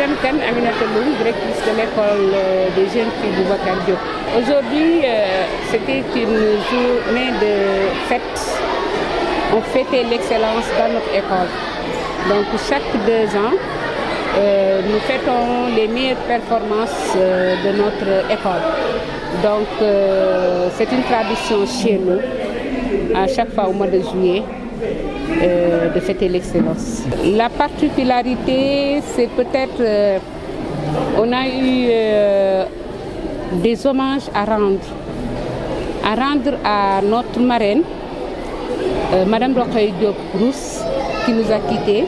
Madame Kane Aminata Loum, directrice de l'école des jeunes filles Boubacar Diop. Aujourd'hui, c'était une journée de fête. On fêtait l'excellence dans notre école. Donc chaque 2 ans, nous fêtons les meilleures performances de notre école. Donc c'est une tradition chez nous, à chaque fois au mois de juillet, de fêter l'excellence. La particularité, c'est peut-être on a eu des hommages à rendre à notre marraine, Madame Rokhaya Diop Rousse, qui nous a quittés.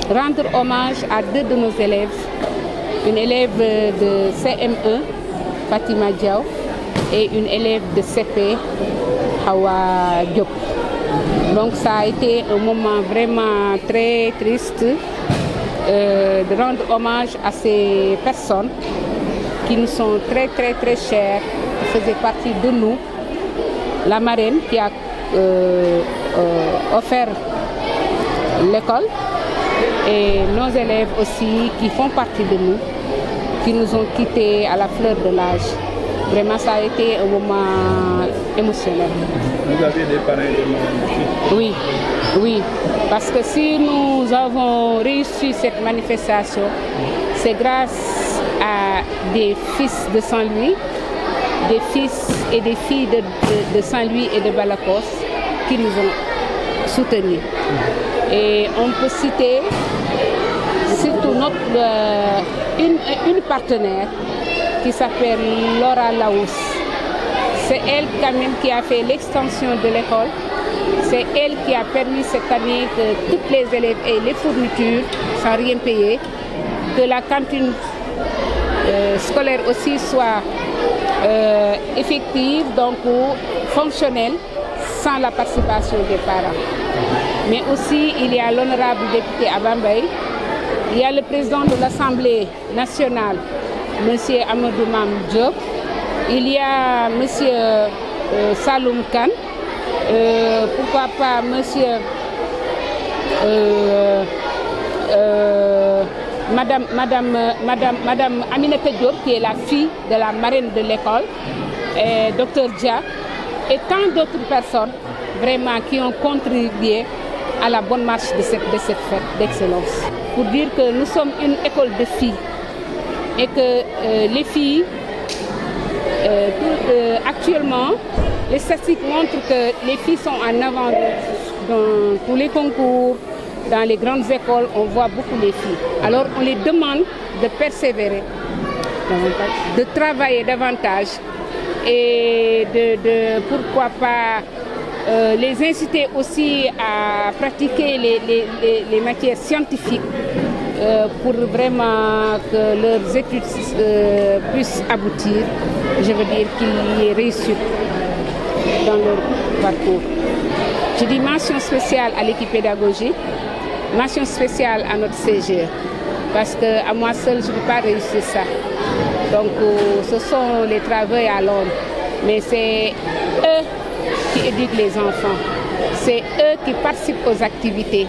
Rendre hommage à 2 de nos élèves, une élève de CM1, Fatima Diaw, et une élève de CP, Hawa Diop. Donc ça a été un moment vraiment très triste de rendre hommage à ces personnes qui nous sont très chères, qui faisaient partie de nous. La marraine qui a offert l'école et nos élèves aussi qui font partie de nous, qui nous ont quittés à la fleur de l'âge. Vraiment, ça a été un moment émotionnel. Vous aviez des parrains et des marraines? Oui, parce que si nous avons réussi cette manifestation, c'est grâce à des fils de Saint-Louis, des fils et des filles de Saint-Louis et de Balakos qui nous ont soutenus. Et on peut citer surtout une partenaire qui s'appelle Laura Laous. C'est elle quand même qui a fait l'extension de l'école. C'est elle qui a permis cette année que tous les élèves aient les fournitures sans rien payer, que la cantine scolaire aussi soit effective, donc fonctionnelle, sans la participation des parents. Mais aussi, il y a l'honorable député Abambaye, il y a le président de l'Assemblée nationale, M. Amadou Mam Diop, il y a M. Saloum Kane, pourquoi pas M. Madame Aminata Diop, qui est la fille de la marraine de l'école, Dr Dia, et tant d'autres personnes vraiment qui ont contribué à la bonne marche de cette fête d'excellence. Pour dire que nous sommes une école de filles et que les filles, actuellement, les statistiques montrent que les filles sont en avant dans tous les concours, dans les grandes écoles, on voit beaucoup les filles. Alors on les demande de persévérer, de travailler davantage et pourquoi pas les inciter aussi à pratiquer les matières scientifiques pour vraiment que leurs études puissent aboutir, je veux dire qu'il y ait réussite dans leur parcours. Je dis mention spéciale à l'équipe pédagogique, mention spéciale à notre CGE, parce qu'à moi seule, je ne peux pas réussir ça. Donc ce sont les travaux à Londres, mais c'est eux qui éduquent les enfants, c'est eux qui participent aux activités,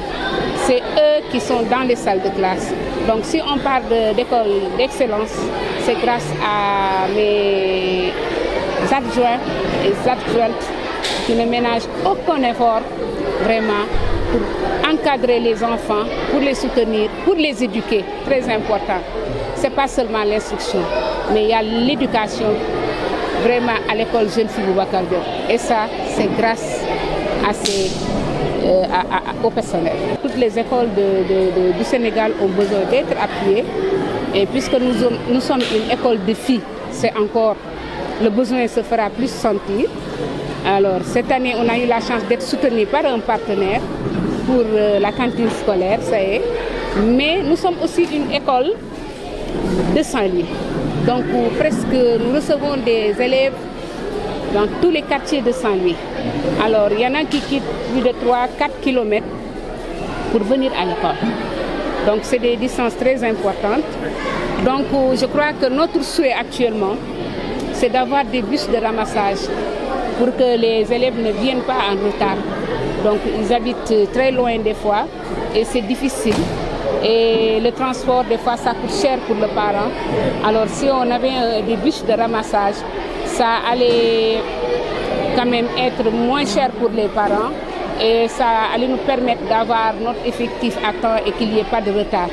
c'est eux qui sont dans les salles de classe. Donc si on parle d'école d'excellence, c'est grâce à mes adjoints et adjointes qui ne ménagent aucun effort vraiment pour encadrer les enfants, pour les soutenir, pour les éduquer, très important. Ce n'est pas seulement l'instruction, mais il y a l'éducation vraiment à l'école Jeune Fille Boubacar Diop. Et ça, c'est grâce au personnel. Toutes les écoles du Sénégal ont besoin d'être appuyées. Et puisque nous sommes une école de filles, c'est encore, le besoin se fera plus sentir. Alors, cette année, on a eu la chance d'être soutenus par un partenaire pour la cantine scolaire, ça y est. Mais nous sommes aussi une école de Saint-Louis. Donc, presque, nous recevons des élèves dans tous les quartiers de Saint-Louis. Alors, il y en a qui quittent plus de 3-4 km pour venir à l'école. Donc, c'est des distances très importantes. Donc, je crois que notre souhait actuellement, c'est d'avoir des bus de ramassage pour que les élèves ne viennent pas en retard. Donc ils habitent très loin des fois et c'est difficile. Et le transport, des fois, ça coûte cher pour le parent. Alors, si on avait des bus de ramassage, ça allait quand même être moins cher pour les parents et ça allait nous permettre d'avoir notre effectif à temps et qu'il n'y ait pas de retard.